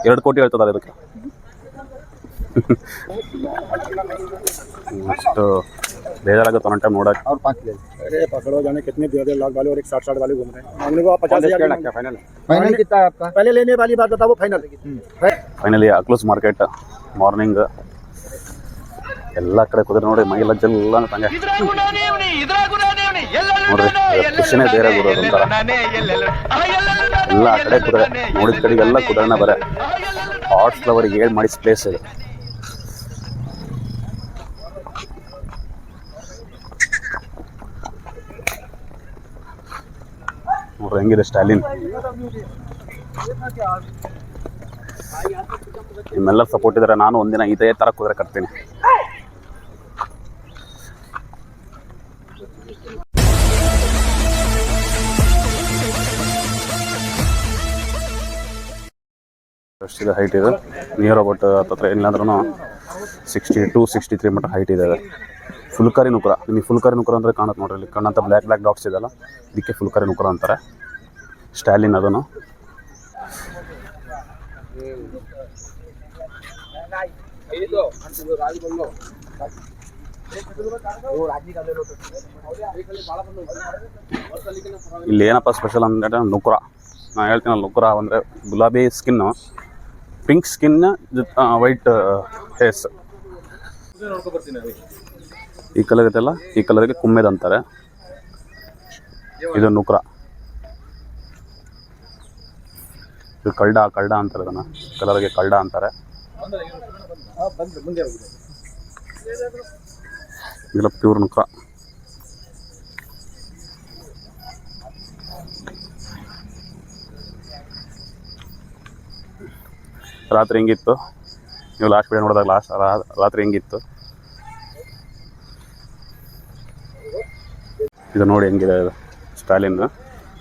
2 ಕೋಟಿ ಹೇಳ್ತದಾರೆ ಇದಕ್ಕೆ. ಅಷ್ಟು ಬೇಜಾರಾಗುತ್ತೆ ಒನ್ ಟೈಮ್ ನೋಡಕ್ಕೆ. और 5 ले अरे पकड़ो जाने कितने दे लाख वाले और एक 60 वाले घूम रहे हैं. मांगने को 50,000 क्या फाइनल? फाइनल कितना है आपका? पहले लेने वाली बात बताओ. फाइनल ಫೈನಲಿ ಅಕ್ಲೂಸ್ ಮಾರ್ಕೆಟ್ ಮಾರ್ನಿಂಗ್ ಎಲ್ಲ ಕಡೆ ಕುದುರೆ ನೋಡಿ ಮೈಯೆಲ್ಲ ಜಲ್ಲ ತಂಗೆ ನೋಡ್ರಿ ಖುಷಿನೇ ಬೇರೆ ಗುರು ಒಂಥರ. ಎಲ್ಲ ಕಡೆ ಕುದುರೆ ನೋಡಿದ ಕಡೆಗೆಲ್ಲ ಕುದುರೆನ ಬರೆ. ಹಾರ್ಸ್ ಫ್ಲವರಿಗೆ ಹೇಳಿ ಮಾಡಿಸ್ ಪ್ಲೇಸ್ ಇದು. ನೋಡ್ರಿ ಹೆಂಗಿದೆ ಸ್ಟಾಲಿನ್. ನಿಮ್ಮೆಲ್ಲರೂ ಸಪೋರ್ಟ್ ಇದ್ದಾರೆ. ನಾನು ಒಂದಿನ ಇದೇ ಥರ ಕುದುರೆ ಕಟ್ತೀನಿ. ಎಷ್ಟಿದೆ ಹೈಟ್ ಇದೆ? ನಿಯರ್ ಅಬೌಟ್ ಹತ್ತಿರ ಏನಿಲ್ಲ ಅಂದ್ರೂ 62-63 ಮಟ್ಟ ಹೈಟ್ ಇದೆ. ಫುಲ್ಕಾರಿ ನುಕ್ರ. ನಿಮಗೆ ಫುಲ್ಕಾರಿ ನುಕ್ರ ಅಂದರೆ ಕಾಣುತ್ತೆ ನೋಡ್ರಿ. ಇಲ್ಲಿ ಕಣ್ಣಂತ ಬ್ಲ್ಯಾಕ್ ಡಾಟ್ಸ್ ಇದೆಲ್ಲ ಇದಕ್ಕೆ ಫುಲ್ಕಾರಿ ನುಕ್ರ ಅಂತಾರೆ. ಸ್ಟಾಲಿನ್ ಅದನ್ನು ಇಲ್ಲಿ ಏನಪ್ಪ ಸ್ಪೆಷಲ್ ಅಂದರೆ ನುಕ್ರ. ನಾನು ಹೇಳ್ತೀನಲ್ಲ, ನುಕ್ರ ಅಂದರೆ ಗುಲಾಬಿ skin, pink skin, white face. ಈ ಕಲರ್ ಇದೆಲ್ಲ ಈ ಕಲರ್ಗೆ ಕುಮ್ಮೆದ್ ಅಂತಾರೆ. ಇದು ನುಕ್ರ. ಇದು ಕಳ್ಡ ಅಂತಾರೆ. ಅದನ್ನು ಕಲರ್ಗೆ ಕಳ್ಡ ಅಂತಾರೆ. ಇದೆಲ್ಲ ಪ್ಯೂರ್ ನುಕ್ರ. ರಾತ್ರಿ ಹೆಂಗಿತ್ತು ನೀವು ಲಾಸ್ಟ್ ವಿಡಿಯೋ ನೋಡಿದಾಗ? ರಾತ್ರಿ ಹೆಂಗಿತ್ತು ಇದು ನೋಡಿ ಹೆಂಗಿದೆ ಇದು ಸ್ಟಾಲಿನ್.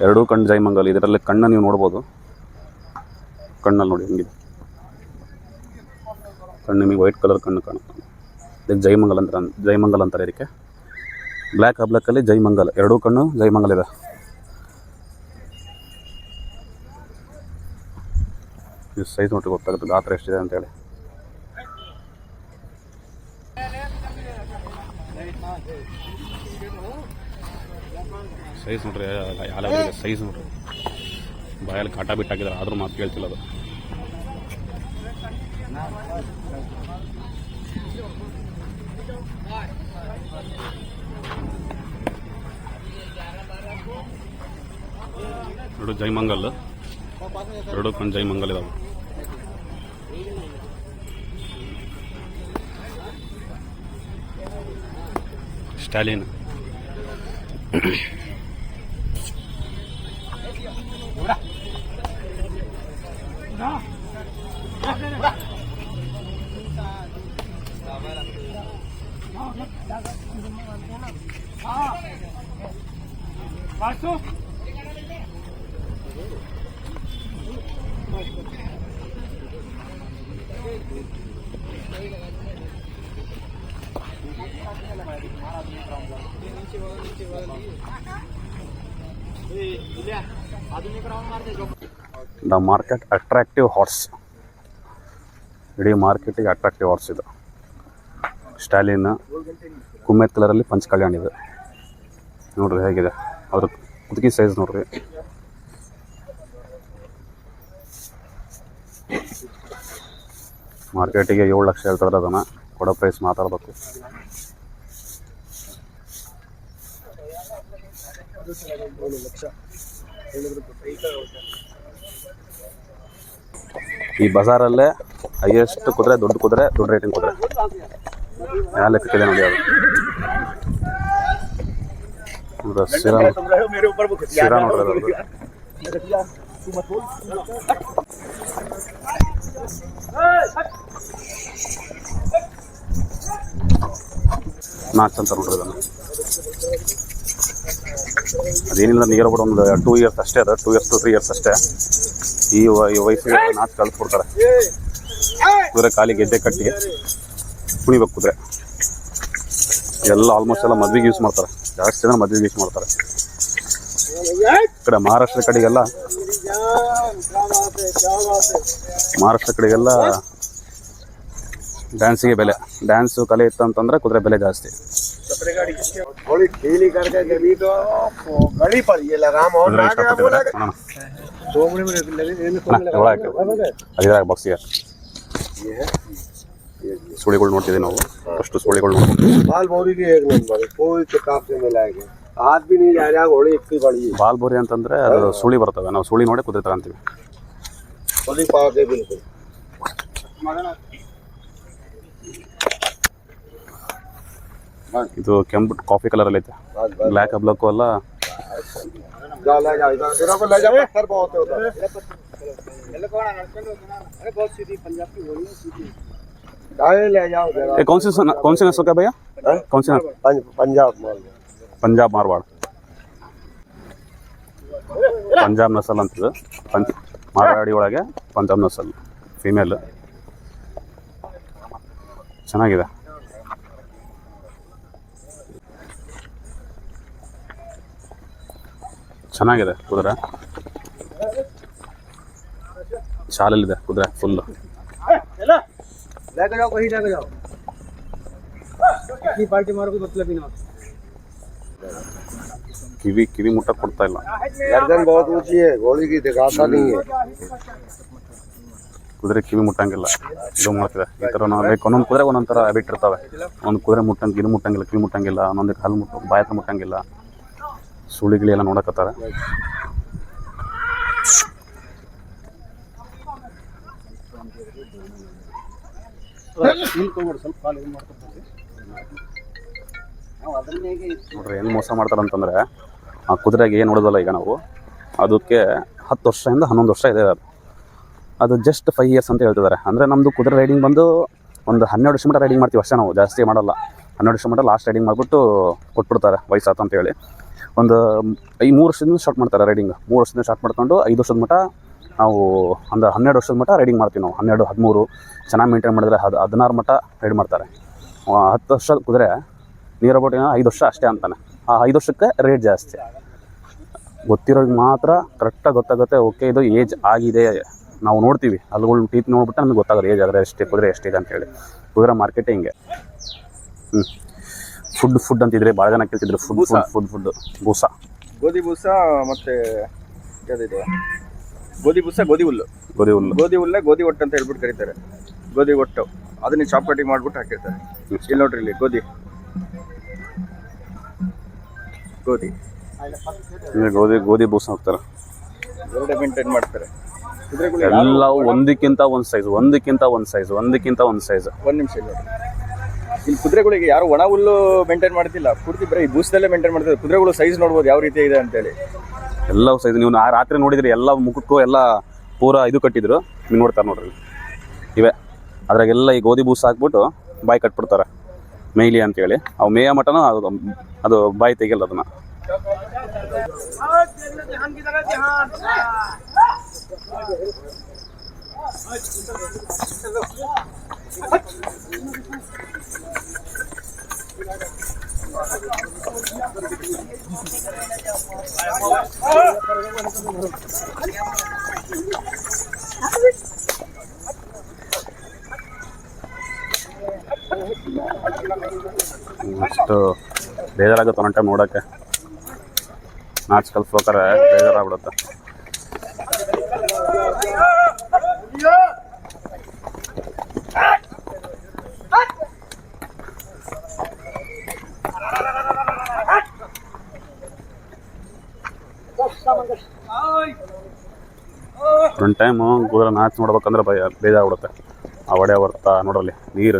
2 ಕಣ್ಣು ಜೈಮಂಗಲ್. ಇದರಲ್ಲಿ ಕಣ್ಣು ನೀವು ನೋಡ್ಬೋದು. ಕಣ್ಣಲ್ಲಿ ನೋಡಿ ಹೆಂಗಿದೆ ಕಣ್ಣು. ನಿಮಗೆ ವೈಟ್ ಕಲರ್ ಕಣ್ಣು ಕಾಣುತ್ತೆ. ಇದಕ್ಕೆ ಜೈಮಂಗಲ್ ಅಂತಾರೆ ಇದಕ್ಕೆ. ಬ್ಲ್ಯಾಕ್ ಬ್ಲ್ಯಾಕಲ್ಲಿ ಜೈಮಂಗಲ್. 2 ಕಣ್ಣು ಜೈಮಂಗಲ್ ಇದೆ. ಇದು ಸೈಜ್ ನೋಡಿ ಗೊತ್ತಾಗುತ್ತೆ ಗಾತ್ರ ಎಷ್ಟಿದೆ ಅಂತೇಳಿ. ಸೈಜ್ ನೋಡ್ರಿ, ಯಾವ್ಯಾವ ಸೈಜ್ ನೋಡ್ರಿ. ಬಾಯಲ್ಲಿ ಕಾಟ ಬಿಟ್ಟಾಕಿದ್ದಾರೆ ಆದರೂ ಮಾತು ಕೇಳ್ತಿಲ್ಲ ಅದು. ಎರಡು ಜೈಮಂಗಲ್, 2 ಕಣ್ಣು ಜೈಮಂಗಲ್ ಇದಾವೆ. Stalin the market attractive horse. ಇಡೀ ಮಾರ್ಕೆಟಿಗೆ ಅಟ್ರಾಕ್ಟಿವ್ ಹಾರ್ಸ್ ಇದು. ಸ್ಟಾಲಿನ್ ಕುಮ್ಮೆತ್ ಕಲರಲ್ಲಿ ಪಂಚ್ ಕಲ್ಯಾಣ್ ಇದೆ ನೋಡ್ರಿ ಹೇಗಿದೆ. ಅದ್ರ ಕುದುಕಿ ಸೈಜ್ ನೋಡ್ರಿ. ಮಾರ್ಕೆಟಿಗೆ 7 ಲಕ್ಷ ಹೇಳ್ತಾರೆ. ಅದನ್ನು ಕೊಡೋ ಪ್ರೈಸ್ ಮಾತಾಡಬೇಕು. ಈ ಬಜಾರಲ್ಲೇ ಹೈಯೆಸ್ಟ್ ಕುದುರೆ, ದೊಡ್ಡ ಕುದುರೆ, ದೊಡ್ಡ ರೇಟಿಂಗ್ ಕುದುರೆ ಯಾವ ಲೆಕ್ಕಕ್ಕಿದೆ ನೋಡಿ. ಅದು ಶಿರಾ ನೋಡ್ರಿ. ನಾಚ್ ಅಂತ ನೋಡ್ರಿ. ಅದನ್ನು ಅದೇನಿಲ್ಲ, ನಿಯರ್ ಅಬೌಟ್ ಒಂದು 2 ಇಯರ್ಸ್ ಅಷ್ಟೇ. ಅದು 2 to 3 ಇಯರ್ಸ್ ಅಷ್ಟೇ. ಈ ವಯಸ್ಸಿಗೆ ನಾಚ್ ಕಳಿಸ್ಕೊಡ್ತಾರೆ. ಕುದುರೆ ಕಾಲಿ ಗೆದ್ದೆ ಕಟ್ಟಿ ಕುಣಿಬೇಕು ಕುದುರೆ. ಎಲ್ಲ ಆಲ್ಮೋಸ್ಟ್ ಎಲ್ಲ ಮದ್ವೆಗೆ ಯೂಸ್ ಮಾಡ್ತಾರೆ. ಜಾಸ್ತಿ ಜನ ಮದ್ವೆಗೆ ಯೂಸ್ ಮಾಡ್ತಾರೆ. ಈ ಕಡೆ ಮಹಾರಾಷ್ಟ್ರ ಕಡೆಗೆಲ್ಲ ಮಹಾರಾಷ್ಟ್ರ ಕಡೆಗೆಲ್ಲ ಡ್ಯಾನ್ಸಿಗೆ ಬೆಲೆ, ಡ್ಯಾನ್ಸು ಕಲೆ ಇತ್ತು ಅಂತಂದರೆ ಕುದುರೆ ಬೆಲೆ ಜಾಸ್ತಿ. थोड़ी ढीली करके जब तो गड़ी पड़ी है लगा मोहन ಕುದುರೆ ಇಷ್ಟಪಟ್ಟಿದ್ದಾರೆ ಅದೇ ಬಾಕ್ಸಿಗೆ ಸುಳಿಗಳು ನೋಡ್ತಿದ್ದೀವಿ ನಾವು. ಅಷ್ಟು ಸುಳಿಗಳು ನೋಡ್ತೀವಿ. बाल बोरी की एक नंबर कोई किताब से मिलाएंगे हाथ भी नहीं जा रहा घोड़ी इतनी बड़ी है ಬಾಲ್ ಬೋರಿ ಅಂತಂದರೆ ಅದು ಸುಳಿ ಬರ್ತವೆ. ನಾವು ಸುಳಿ ನೋಡಿ ಕುದುರೆ ತಗೊಂತೀವಿ. खुली पाव के बिल्कुल ಇದು ಕೆಂಪು ಕಾಫಿ ಕಲರಲ್ಲಿ ಐತೆ. ಬ್ಲ್ಯಾಕ್ ಅಬ್ಲಕ್ಕು ಎಲ್ಲ जा ले जा इधर तेरा को ले जा पत्थर बहुत है उधर अरे बहुत सीधी पंजाब की घोड़ी है सीधी गाय ले जाओ जरा कौन सी नस्ल का भैया? कौन सी नस्ल? पंजाब माल पंजाब मारवाड़ पंजाब नस्ल ಅಂತದ್ದು. ಮಾರವಾಡಿ ಒಳಗೆ ಪಂಜಾಬ್ ನಸ್ಲ್ ಫೀಮೇಲ್ ಚೆನ್ನಾಗಿದೆ. ಚೆನ್ನಾಗಿದೆ ಕುದುರೆ. ಶಾಲಲ್ಲಿದೆ ಕುದುರೆ ಫುಲ್. लेके जाओ कहीं लेके जाओ इतनी पार्टी मारो कोई मतलब ही ना ಕಿವಿ ಮುಟ್ಟಕ್ಕೆ ಕೊಡ್ತಾ ಇಲ್ಲ. गर्दन बहुत ऊंची है घोड़ी की दिखाता नहीं है ಕುದುರೆ ಕಿವಿ ಮುಟ್ಟಂಗಿಲ್ಲ. ಇದು ಮಾಡ್ತಿದೆ ಈ ಥರ ನಾವು ಬೇಕು. ಒಂದೊಂದು ಕುದುರೆ ಒಂದೊಂದು ಥರ ಹ್ಯಾಬಿಟ್ ಇರ್ತವೆ. ಒಂದು ಕುದುರೆ ಇದು ಮುಟ್ಟಂಗಿಲ್ಲ, ಕಿವಿ ಮುಟ್ಟಂಗಿಲ್ಲ, ಒಂದೊಂದಕ್ಕೆ ಹಲ್ಲು ಬಾಯಿ ಹತ್ರ ಮುಟ್ಟಂಗಿಲ್ಲ. ಸುಳಿಗಿಳಿ ಎಲ್ಲ ನೋಡಕತ್ತಾರೆ. ನೋಡ್ರಿ ಏನು ಮೋಸ ಮಾಡ್ತಾರಂತಂದ್ರೆ, ಆ ಕುದುರೆಗೆ ಏನು ನೋಡೋದಲ್ಲ ಈಗ ನಾವು, ಅದಕ್ಕೆ 10 ವರ್ಷದಿಂದ 11 ವರ್ಷ ಇದೆ. ಅದು ಜಸ್ಟ್ 5 years ಅಂತ ಹೇಳ್ತಿದ್ದಾರೆ. ಅಂದರೆ ನಮ್ಮದು ಕುದುರೆ ರೈಡಿಂಗ್ ಬಂದು ಒಂದು 12 ವರ್ಷ ಮಟ್ಟ ರೈಡಿಂಗ್ ಮಾಡ್ತೀವಿ ಅಷ್ಟೇ. ನಾವು ಜಾಸ್ತಿ ಮಾಡಲ್ಲ. 12 ವರ್ಷ ಮಟ್ಟ ಲಾಸ್ಟ್ ರೈಡಿಂಗ್ ಮಾಡಿಬಿಟ್ಟು ಕೊಟ್ಬಿಡ್ತಾರೆ ವಯಸ್ಸಾತ ಅಂತೇಳಿ. ಒಂದು 3 ವರ್ಷದಿಂದ ಸ್ಟಾರ್ಟ್ ಮಾಡ್ತಾರೆ ರೈಡಿಂಗ್. 3 ವರ್ಷದಿಂದ ಸ್ಟಾರ್ಟ್ ಮಾಡ್ಕೊಂಡು 5 ವರ್ಷದ ಮಟ್ಟ ನಾವು ಒಂದು 12 ವರ್ಷದ ಮಟ್ಟ ರೈಡಿಂಗ್ ಮಾಡ್ತೀವಿ ನಾವು. 12, 13 ಚೆನ್ನಾಗಿ ಮೇಂಟೈನ್ ಮಾಡಿದ್ರೆ 16 ಮಟ್ಟ ರೈಡ್ ಮಾಡ್ತಾರೆ. 10 ವರ್ಷದ ಕುದುರೆ ನಿಯರ್ ಅಬೌಟ್ 5 ವರ್ಷ ಅಷ್ಟೇ ಅಂತಾನೆ. ಆ 5 ವರ್ಷಕ್ಕೆ ರೇಟ್ ಜಾಸ್ತಿ. ಗೊತ್ತಿರೋರಿಗೆ ಮಾತ್ರ ಕರೆಕ್ಟಾಗಿ ಗೊತ್ತಾಗುತ್ತೆ. ಓಕೆ ಇದು ಏಜ್ ಆಗಿದೆ. ನಾವು ನೋಡ್ತೀವಿ ಅಲ್ಲುಗಳು ಟೀತ್ ನೋಡ್ಬಿಟ್ಟು ನಮಗೆ ಗೊತ್ತಾಗೋದು ಏಜ್ ಆದರೆ ಎಷ್ಟೇ ಕುದುರೆ ಎಷ್ಟಿದೆ ಅಂತೇಳಿ. ಕುದುರೆ ಮಾರ್ಕೆಟೇ ಹಿಂಗೆ. ಫುಡ್ ಅಂತಿದ್ರೆ ಭಾಳ ಜನ ಕೇಳ್ತಿದ್ರು. ಫುಡ್ ಬೂಸ, ಗೋಧಿ ಬೂಸ ಮತ್ತೆ ಯಾವುದಿದೆ ಗೋಧಿ ಬೂಸ, ಗೋಧಿ ಹುಲ್ಲು ಗೋಧಿ ಒಟ್ಟು ಅಂತ ಹೇಳ್ಬಿಟ್ಟು ಕರೀತಾರೆ. ಗೋಧಿ ಒಟ್ಟು ಅದನ್ನ ಚಾಪ್ ಕಟಿಂಗ್ ಮಾಡ್ಬಿಟ್ಟು ಹಾಕಿರ್ತಾರೆ. ಇಲ್ಲಿ ನೋಡ್ರಿ, ಇಲ್ಲಿ ಗೋಧಿ ಬೂಸ ಹಾಕ್ತಾರೆ. ಎರಡೇ ಮೇಂಟೈನ್ ಮಾಡ್ತಾರೆ. ಎಲ್ಲವೂ ಒಂದಕ್ಕಿಂತ ಒಂದು ಸೈಜ್. ಒಂದು ನಿಮಿಷ ಇಲ್ಲಿ ಕುದುರೆಗಳಿಗೆ ಯಾರು ಒಣ ಹುಲ್ಲು ಮೇಂಟೈನ್ ಮಾಡ್ತಿಲ್ಲ, ಪೂರ್ತಿ ಬರೀ ಬೂಸದಲ್ಲೇ ಮೇಂಟೈನ್ ಮಾಡ್ತಾರೆ. ಕುದುರೆಗಳು ಸೈಜ್ ನೋಡ್ಬೋದು ಯಾವ ರೀತಿ ಇದೆ ಅಂತೇಳಿ. ಎಲ್ಲವೂ ಸೈಜ್. ನೀವು ರಾತ್ರಿ ನೋಡಿದ್ರಿ ಎಲ್ಲ ಮುಖಕ್ಕೂ ಎಲ್ಲ ಪೂರ ಇದು ಕಟ್ಟಿದ್ರು. ನೀವು ನೋಡ್ತಾರೆ ನೋಡ್ರಿ ಇವೆ. ಅದ್ರಾಗೆಲ್ಲ ಈ ಗೋಧಿ ಬೂಸ ಹಾಕ್ಬಿಟ್ಟು ಬಾಯಿ ಕಟ್ಬಿಡ್ತಾರೆ ಮೇಯ್ಲಿ ಅಂತೇಳಿ. ಅವು ಮೇಯ ಮಟನ ಅದು ಬಾಯಿ ತೆಗಿಲ್ಲ ಅದನ್ನು. ಅಷ್ಟು ಬೇಜಾರಾಗುತ್ತೆ ಒಂದೊಂದು ಟೈಮ್ ನೋಡೋಕ್ಕೆ. ನಾಚ್ಕಲ್ ಫ್ಲೋಕರ ಬೇಜಾರಾಗ್ಬಿಡುತ್ತೆ. ಒಂದು ಟೈಮು ಕುದುರೆ ನಾಚ್ ನೋಡ್ಬೇಕಂದ್ರೆ ಬೇಜಾರಾಗ್ಬಿಡುತ್ತೆ. ಆ ಒಡೆ ಬರ್ತಾ ನೋಡ್ರಲ್ಲಿ ನೀರು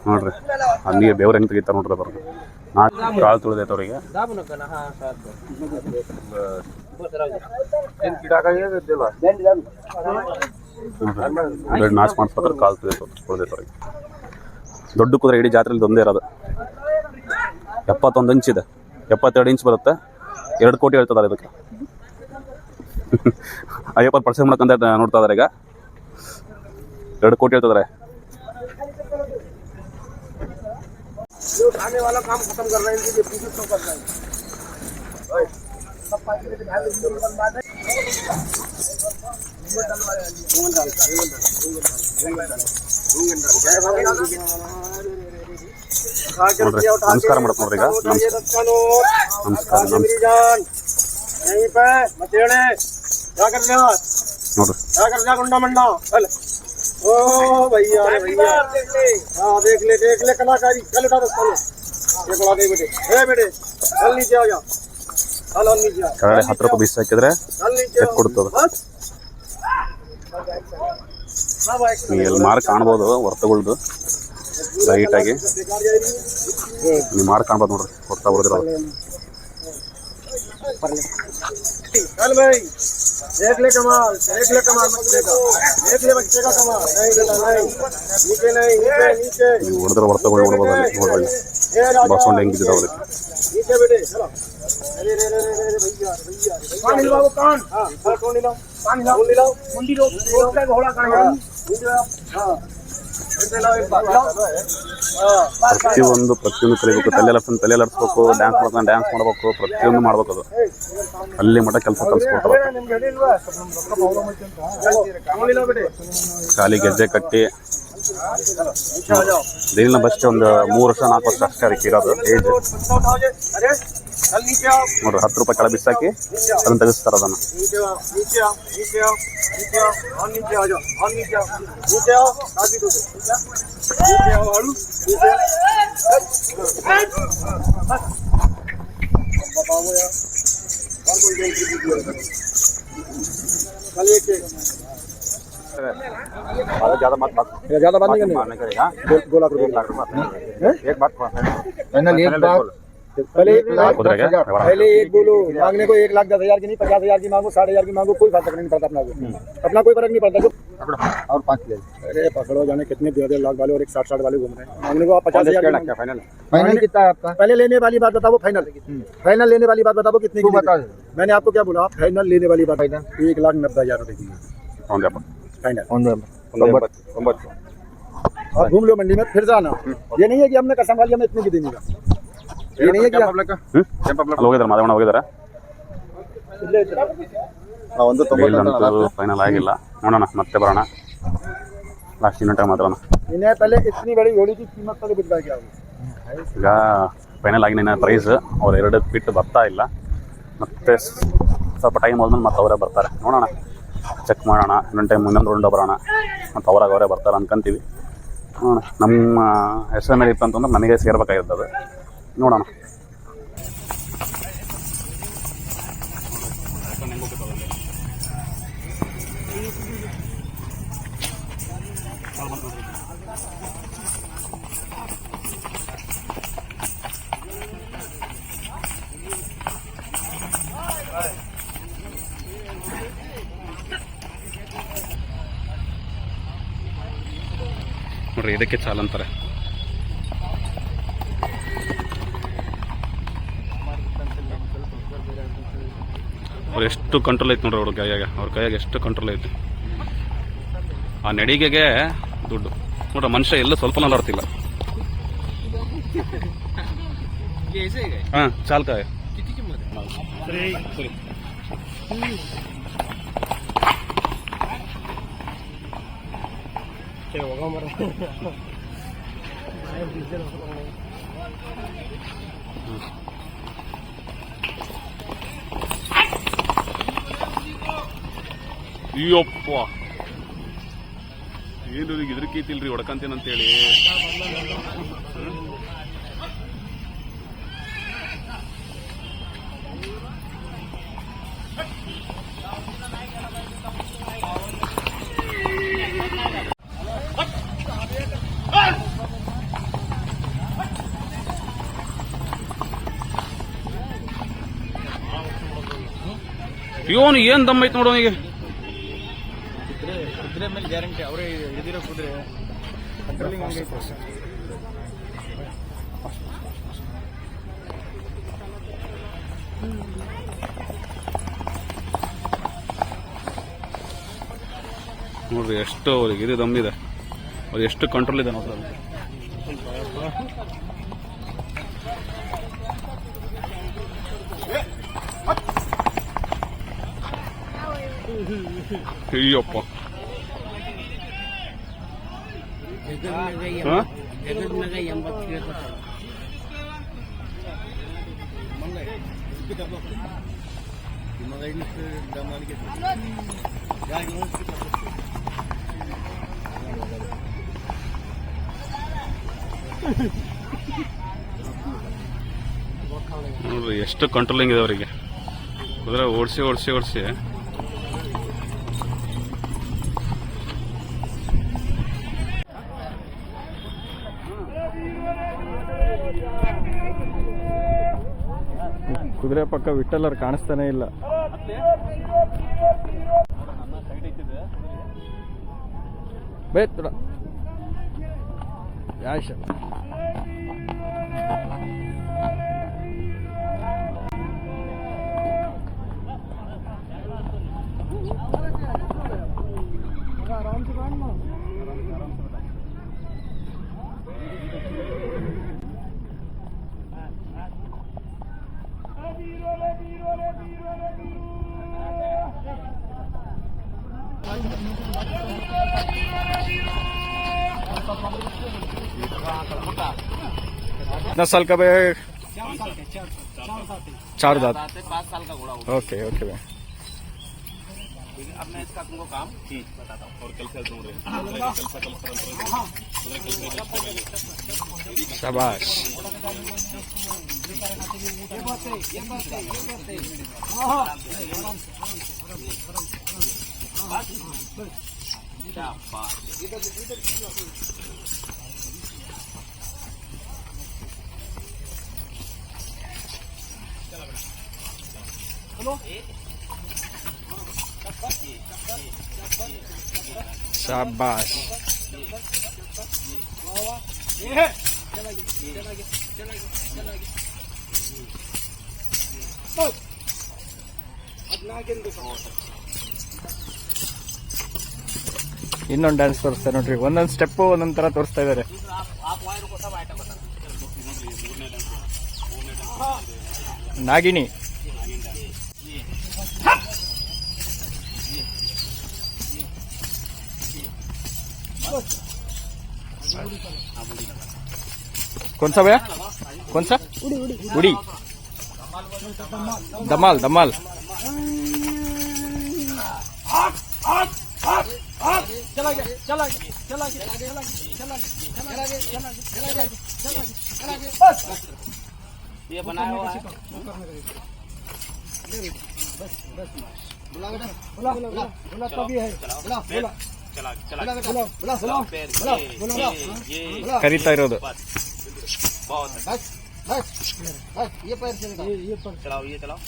ನೋಡ್ರಿ. ಆ ನೀರು ಬೆವ್ರು ಹೆಂಗೆ ತೆಗಿತಾರೆ ನೋಡ್ರಿ. ಬರ್ರಿ ನಾಚ್ ಕಾಳು ತುಳಿದೈತೆ ಅವ್ರಿಗೆ. ನಾಚ್ ಮಾಡಿಸ್ಬೇಕಾದ್ರೆ ಕಾಲು ತುಳಿದೈತೆ ಅವ್ರಿಗೆ. ದೊಡ್ಡ ಕುದುರೆ ಇಡೀ ಜಾತ್ರೆಯಲ್ಲಿ ಒಂದೇ ಇರೋದು. 71 ಇಂಚ್ ಇದೆ. 72 ಇಂಚ್ ಬರುತ್ತೆ. 2 ಕೋಟಿ ಹೇಳ್ತದಾರೆ ಇದಕ್ಕೆ. 50% ಮಾಡಕ್ಕಂತ ನೋಡ್ತಾ ಇದಾರೆ ಈಗ. 2 ಕೋಟಿ ಹೇಳ್ತಿದ್ದಾರೆ. आने वाला काम खत्म कर रहे हैं, इनके पीछे शो कर रहे हैं। ನೋಡ್ರಿ ನಮಸ್ಕಾರ ಮಾಡಕ್ ನೋಡ್ರಿ ಈಗ ನಮಸ್ಕಾರ ನೋಡ್ರಿ ओ भैया हाँ देख ले कलाकारी चल उठा दो ये बड़ा दे बेटे चल नीचे आ जा चल नीचे आ ಕೆಳಗಡೆ 10 ರೂಪಾಯಿ ಬೀಸ್ ಹಾಕಿದ್ರೆ चल नीचे ಚೆಕ್ ಕೊಡ್ತದೆ. ನೀವು ಇಲ್ಲಿ ಮಾರ್ಕ್ ಕಾಣ್ಬೋದು ಹೊರತುಗಳ್ದು ಲೈಟ್ ಆಗಿ ನೀವು ಮಾರ್ಕ್ ಕಾಣ್ಬೋದು ನೋಡ್ರಿ ಹೊರತ ಹೊಡೆದಿರೋದು. चल भाई देख ले कमाल बच्चे का देख ले बच्चे का कमाल नहीं बेटा नहीं नीचे ನೀವು ಹೊಡೆದ್ರೆ ಹೊರತಗಳು ನೋಡ್ಬೋದು ಅಲ್ಲಿ ನೋಡ್ಕೊಳ್ಳಿ ಬಸ್ಸೊಂಡು ಹೆಂಗಿದ್ದಾವೆ नीचे बेटे चलो अरे भैया पानी लाओ कान हां पानी लाओ मुंडी लो उसका घोड़ा कान मुंडी लाओ हां ಪ್ರತಿಯೊಂದು ಕಲಿಬೇಕು. ತಲೆ ಅರ್ಸ್ಬೇಕು, ಡ್ಯಾನ್ಸ್ ಮಾಡ್ಬೇಕು, ಪ್ರತಿಯೊಂದು ಮಾಡ್ಬೇಕು. ಅದು ಅಲ್ಲಿ ಮಟ್ಟ ಕೆಲಸ ಕಲಿಸ್ಕೊಡ್ತಾರೆ. ಖಾಲಿ ಗೆಜ್ಜೆ ಕಟ್ಟಿ ಇದೇನಿಲ್ಲ ಬಸ್ಟ್ ಒಂದು 3 ವರ್ಷ 4 ವರ್ಷ ಅಷ್ಟೇ ಅದಕ್ಕೆ ಇರೋದು ಏಜ್. ನೋಡ್ರಿ 10 ರೂಪಾಯಿ ಕೆಳ ಬಿಸಾಕಿ ಅದನ್ನ ತೆಗಿಸ್ತಾರೆ. ಅದನ್ನು ज्यादा बात नहीं करनी करेगा 2 लाख रुपए एक बात फाइनल एक बात पहले 1 लाख पहले एक बोलो मांगने को 1,10,000 की नहीं 50,000 की मांगो 60,000 की मांगो कोई फर्क नहीं पड़ता अपना कोई फर्क नहीं पड़ता और 5 ले अरे पकड़ो जाने कितने 2.5 लाख वाले और एक 60 वाले घूम रहे हैं मांगने को आप 50,000 फाइनल कितना है आपका पहले लेने वाली बात बताओ फाइनल लेने वाली बात बताओ कितने की बता मैंने आपको क्या बोला फाइनल लेने वाली बात 1,90,000 रुपए की फाइनल आप घूम लो मंडी में फिर जाना ये नहीं है कि हमने कसम वाली हमें इतने की देने का ये नहीं है कि ಅಲ್ಲಿ ಹೋಗಿದ್ದಾರೆ ಮಾದವಣ್ಣ ಹೋಗಿದ್ದಾರೆ. ಫೈನಲ್ ಆಗಿಲ್ಲ, ನೋಡೋಣ ಮತ್ತೆ ಬರೋಣ ಲಾಸ್ಟ್ ಇನ್ನೊಂದು ಟೈಮ್ ಮಾತಾಡೋಣ. इन्हें पहले इतनी बड़ी घोड़ी की कीमत पर बिकवा क्या ಈಗ ಫೈನಲ್ ಆಗಿ ನಿನ್ನ ಪ್ರೈಸ್ ಅವ್ರು 2 ಬಿಟ್ಟು ಬರ್ತಾ ಇಲ್ಲ. ಮತ್ತೆ ಸ್ವಲ್ಪ ಟೈಮ್ ಹೋದ್ಮೇಲೆ ಮತ್ತೆ ಅವರೇ ಬರ್ತಾರೆ. ನೋಡೋಣ ಚೆಕ್ ಮಾಡೋಣ ಇನ್ನೊಂದು ಟೈಮ್ ಇನ್ನೊಂದು ರೌಂಡ್ ಬರೋಣ ಮತ್ತು ಅವರೇ ಬರ್ತಾರೆ ಅನ್ಕೊಂತೀವಿ. ನೋಡೋಣ ನಮ್ಮ ಹೆಸರು ಮೇಲೆ ಇತ್ತು ಅಂತಂದ್ರೆ ನಮಗೆ ಸೇರ್ಬೇಕಾಗಿರ್ತದೆ. ನೋಡೋಣ ನೋಡ್ರಿ ಇದಕ್ಕೆ ಚಾಲ್ ಅಂತಾರೆ. ಅವ್ರು ಎಷ್ಟು ಕಂಟ್ರೋಲ್ ಐತೆ ನೋಡ್ರಿ ಅವ್ರ ಕೈಯಾಗ ಎಷ್ಟು ಕಂಟ್ರೋಲ್ ಐತೆ. ಆ ನಡಿಗೆಗೆ ದುಡ್ಡು ನೋಡ್ರಿ ಮನುಷ್ಯ ಎಲ್ಲ ಸ್ವಲ್ಪ ನಲಾಡ್ತಿಲ್ಲ. ಹಾಂ ಚಾಲ್ಕಾಯ ಸರಿ ಅಯ್ಯಪ್ಪ ಏನು ಇದ್ರಕೈತಿಲ್ರಿ ಹೊಡ್ಕಂತೇನಂತೇಳಿ. ಇವನು ಏನ್ ದಮ್ ಐತೆ ನೋಡೋನಿಗೆ. ಕುದುರೆ ಮೇಲೆ ಗ್ಯಾರಂಟಿ ಅವರೇ ಹಿಡಿದಿರೋ ಕುದುರೆ ಕಂಟ್ರೋಲಿಂಗ್ ಹಂಗೈತೆ. ನೋಡ್ರಿ ಎಷ್ಟು ಅವ್ರಿಗೆ ಇದು ದಮ್ಮಿದೆ, ಅವ್ರಿಗೆ ಎಷ್ಟು ಕಂಟ್ರೋಲ್ ಇದೆ ನೋಡ್ರಿ. ಅಯ್ಯಪ್ಪ ಹಾ? ನೋಡ್ರಿ ಎಷ್ಟು ಕಂಟ್ರೋಲಿಂಗ್ ಇದೆ ಅವರಿಗೆ. ಕುದುರೆ ಓಡಿಸಿ ಓಡಿಸಿ ಓಡಿಸಿ ಕುದುರೆ ಪಕ್ಕ ವಿಠಲರು ಕಾಣಿಸ್ತಾನೆ ಇಲ್ಲ. ಬೇಡ ಯಾಶ कितना साल का भाई? 4 दांत। 5 साल का घोड़ा। ओके ओके भाई। अब मैं इसका तुमको काम बताता हूँ। और कल से शाबाश। शाबाश। ಇನ್ನೊಂದು ಡ್ಯಾನ್ಸ್ ತೋರಿಸ್ತಾರೆ ನೋಡ್ರಿ. ಒಂದೊಂದು ಸ್ಟೆಪ್ ಒಂದೊಂದು ತರ ತೋರಿಸ್ತಾ ಇದಾರೆ. ನಾಗಿನಿ कौन सा भैया? कौन सा? उड़ी। दमाल दमाल। ये बनाया हुआ है। बुला तभी है। ಕರೀತಾ ಇರೋದು. ये पैर से ये पैर चलाओ, ये चलाओ।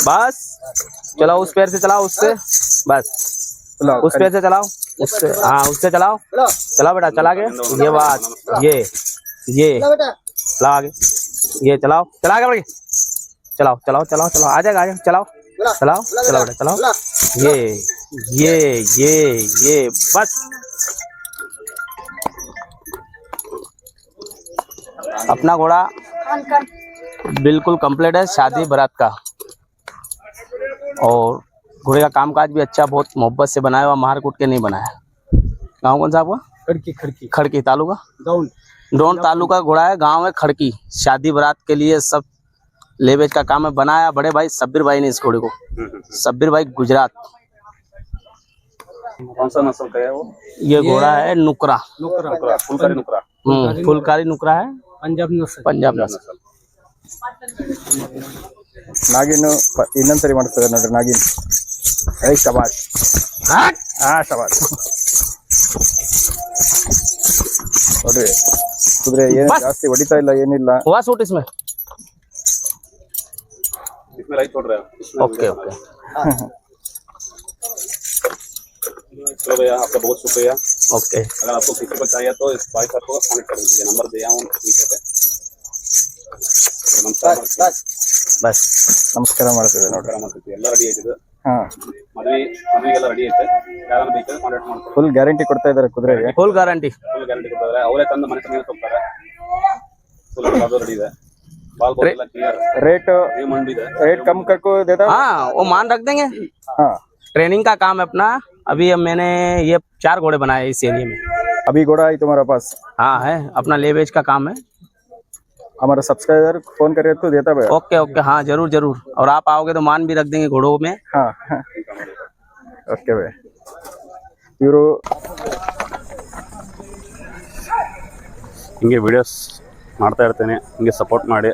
बस चलाओ, उस पैर से चलाओ, उससे बस उस पैर से चलाओ, उससे हाँ उससे चलाओ। चलाओ बेटा, चला के ये बात ये चलाओ आगे, ये चलाओ, चला के बढ़िया, चलाओ चलाओ चलाओ चलाओ, आ जाएगा चलाओ चलाओ चलाओ बेटा चलाओ। ये बस। अपना घोड़ा बिल्कुल कंप्लीट है, शादी बारात का। और घोड़े का कामकाज भी अच्छा, बहुत मोहब्बत से बनाया हुआ, मार कूट के नहीं बनाया। गाँव कौन सा आपका? खड़की तालुका डोन तालुका घोड़ा है। गांव है खड़की। शादी बारात के लिए सब लेवेज का काम है। बनाया बड़े भाई सब्बीर भाई ने इस घोड़े को। सब्बीर भाई गुजरात। कौन सा नस्ल का है वो? ये घोड़ा है नुकरा। फुलकारी नुकरा। फुलकारी नुकरा है, पंजाब नस्ल। ನಾಗಿನ್ನು ಇನ್ನೊಂದ್ಸರಿ ಮಾಡಿಸ್ತಾರೆ ನೋಡ್ರಿ. ನಾಗಿನ್ ಶಬಾಷ್. ಶಬಾಷ್ ನೋಡ್ರಿ. ಕುದುರೆ ಏನು ಜಾಸ್ತಿ ಹೊಡಿತಾ ಇಲ್ಲ, ಏನಿಲ್ಲ. हुआ सूट इसमें? इसमें लाइट छोड़ रहा है। Okay okay. चलो भैया, आपका बहुत शुक्रिया। ओके अगर आपको किसी को चाहिए तो इस भाई साहब को कॉन्टेक्ट कर लीजिए, नंबर दिया हूँ नीचे पे। बस ನಮಸ್ಕಾರ ಮಾಡ್ತಿದ್ದೆ ನೋಡ್ರಿ. ಎಲ್ಲ ರೆಡಿ ಆಯ್ತಿದೆ. ಹಾ, ಮದುವೆಗೆಲ್ಲ ರೆಡಿ ಐತೆ. ಯಾರನ್ನ ಬೇಕಾದ್ರೆ ಕಾಂಟ್ಯಾಕ್ಟ್ ಮಾಡ್ತಾರೆ. ಫುಲ್ ಗ್ಯಾರಂಟಿ ಕೊಡ್ತಾ ಇದಾರೆ ಕುದುರೆಗೆ. Full guarantee. ಫುಲ್ ಗ್ಯಾರಂಟಿ ಕೊಡ್ತಾರೆ. ಅವರೇ ತಂದು ಮನೆ ತನಕ ಹೋಗ್ತಾರೆ. ಫುಲ್ ಅದು ರೆಡಿ ಇದೆ. बाल बहुत क्लियर रेट ये मंडी है रेट कम करके देता है? हाँ वो मान रख देंगे। हाँ ट्रेनिंग का काम है अपना। अभी अब मैंने ये 4 घोड़े बनाए इस एरिया में। अभी घोड़ा है तुम्हारा पास? हाँ है, अपना लेवेज का काम है। हमारा सब्सक्राइबर फोन करे तो देता भाई? ओके ओके, हाँ जरूर जरूर। और आप आओगे तो मान भी रख देंगे घोड़ों में। हाँ ಓಕೆ ಬೈ. ಇವರು ಹಿಂಗೆ ವಿಡಿಯೋಸ್ ಮಾಡ್ತಾ ಇರ್ತೇನೆ, ಹಿಂಗೆ ಸಪೋರ್ಟ್ ಮಾಡಿ,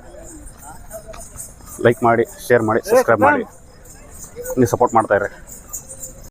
ಲೈಕ್ ಮಾಡಿ, ಶೇರ್ ಮಾಡಿ, ಸಬ್ಸ್ಕ್ರೈಬ್ ಮಾಡಿ, ಹಿಂಗೆ ಸಪೋರ್ಟ್ ಮಾಡ್ತಾ ಇರಿ.